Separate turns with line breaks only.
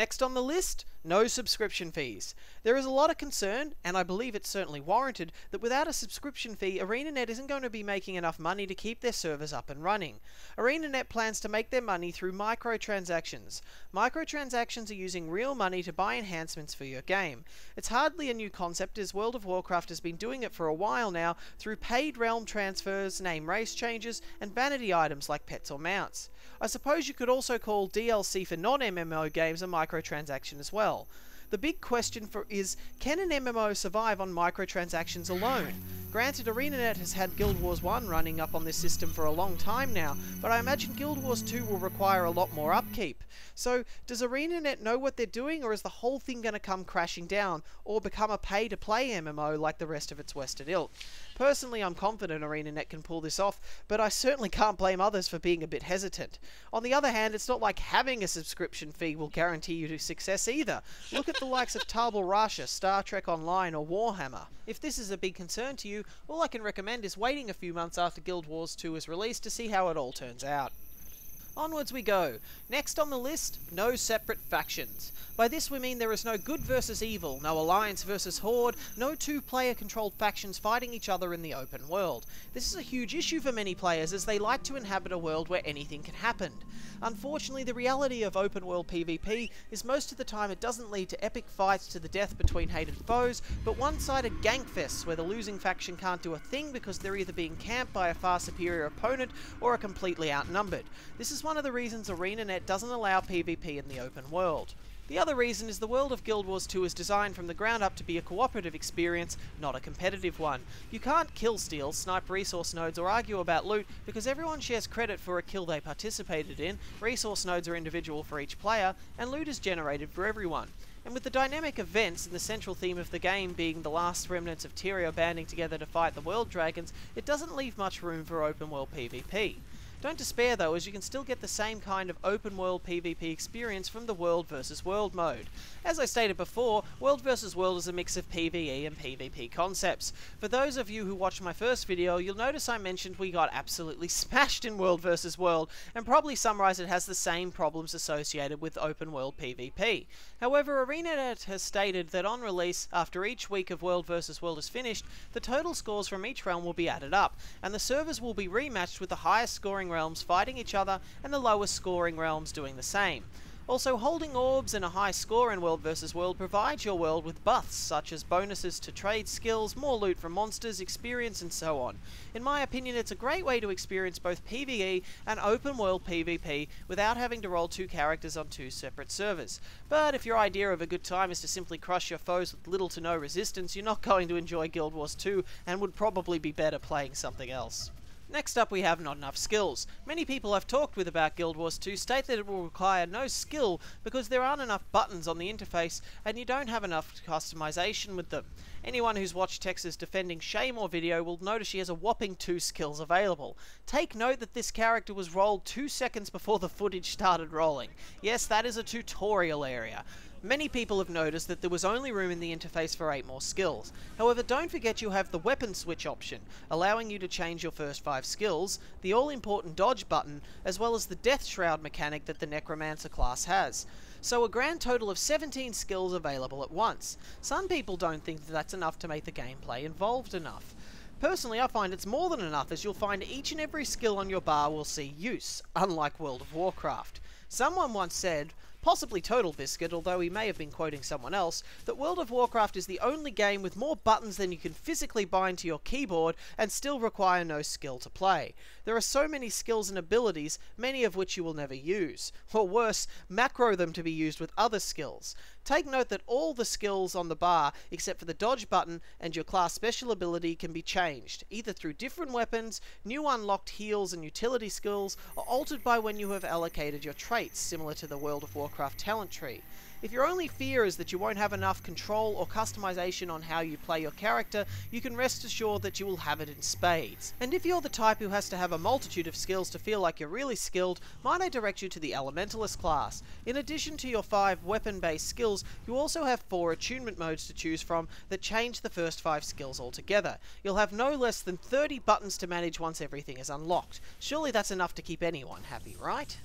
Next on the list, no subscription fees. There is a lot of concern, and I believe it's certainly warranted, that without a subscription fee, ArenaNet isn't going to be making enough money to keep their servers up and running. ArenaNet plans to make their money through microtransactions. Microtransactions are using real money to buy enhancements for your game. It's hardly a new concept, as World of Warcraft has been doing it for a while now through paid realm transfers, name race changes, and vanity items like pets or mounts. I suppose you could also call DLC for non-MMO games a microtransaction as well. The big question is, can an MMO survive on microtransactions alone? Granted, ArenaNet has had Guild Wars 1 running up on this system for a long time now, but I imagine Guild Wars 2 will require a lot more upkeep. So, does ArenaNet know what they're doing, or is the whole thing going to come crashing down, or become a pay-to-play MMO like the rest of its Western ilk? Personally, I'm confident ArenaNet can pull this off, but I certainly can't blame others for being a bit hesitant. On the other hand, it's not like having a subscription fee will guarantee you success either. Look at the likes of Tabula Rasa, Star Trek Online, or Warhammer. If this is a big concern to you, all I can recommend is waiting a few months after Guild Wars 2 is released to see how it all turns out. Onwards we go. Next on the list, no separate factions. By this we mean there is no good versus evil, no alliance versus horde, no two-player controlled factions fighting each other in the open world. This is a huge issue for many players, as they like to inhabit a world where anything can happen. Unfortunately, the reality of open world PvP is most of the time it doesn't lead to epic fights to the death between hated foes, but one-sided gankfests where the losing faction can't do a thing because they're either being camped by a far superior opponent or are completely outnumbered. This is one of the reasons ArenaNet doesn't allow PvP in the open world. The other reason is the world of Guild Wars 2 is designed from the ground up to be a cooperative experience, not a competitive one. You can't kill steal, snipe resource nodes, or argue about loot because everyone shares credit for a kill they participated in, resource nodes are individual for each player, and loot is generated for everyone. And with the dynamic events and the central theme of the game being the last remnants of Tyria banding together to fight the World Dragons, it doesn't leave much room for open world PvP. Don't despair though, as you can still get the same kind of open world PvP experience from the World vs World mode. As I stated before, World vs World is a mix of PvE and PvP concepts. For those of you who watched my first video, you'll notice I mentioned we got absolutely smashed in World vs World, and probably summarise it has the same problems associated with open world PvP. However, ArenaNet has stated that on release, after each week of World vs World is finished, the total scores from each realm will be added up, and the servers will be rematched with the highest scoring realms fighting each other and the lowest scoring realms doing the same. Also, holding orbs and a high score in World vs World provides your world with buffs such as bonuses to trade skills, more loot from monsters, experience and so on. In my opinion, it's a great way to experience both PvE and open world PvP without having to roll two characters on two separate servers. But if your idea of a good time is to simply crush your foes with little to no resistance, you're not going to enjoy Guild Wars 2 and would probably be better playing something else. Next up we have not enough skills. Many people I've talked with about Guild Wars 2 state that it will require no skill because there aren't enough buttons on the interface and you don't have enough customization with them. Anyone who's watched Tex's Defending Shaymore video will notice she has a whopping 2 skills available. Take note that this character was rolled 2 seconds before the footage started rolling. Yes, that is a tutorial area. Many people have noticed that there was only room in the interface for 8 more skills. However, don't forget you have the weapon switch option, allowing you to change your first 5 skills, the all-important dodge button, as well as the Death Shroud mechanic that the Necromancer class has. So a grand total of 17 skills available at once. Some people don't think that that's enough to make the gameplay involved enough. Personally, I find it's more than enough, as you'll find each and every skill on your bar will see use, unlike World of Warcraft. Someone once said, possibly Total Biscuit, although he may have been quoting someone else, that World of Warcraft is the only game with more buttons than you can physically bind to your keyboard and still require no skill to play. There are so many skills and abilities, many of which you will never use, or worse, macro them to be used with other skills. Take note that all the skills on the bar, except for the dodge button and your class special ability, can be changed, either through different weapons, new unlocked heals and utility skills, or altered by when you have allocated your traits, similar to the World of Warcraft talent tree. If your only fear is that you won't have enough control or customization on how you play your character, you can rest assured that you will have it in spades. And if you're the type who has to have a multitude of skills to feel like you're really skilled, might I direct you to the Elementalist class. In addition to your 5 weapon-based skills, you also have 4 attunement modes to choose from that change the first 5 skills altogether. You'll have no less than 30 buttons to manage once everything is unlocked. Surely that's enough to keep anyone happy, right?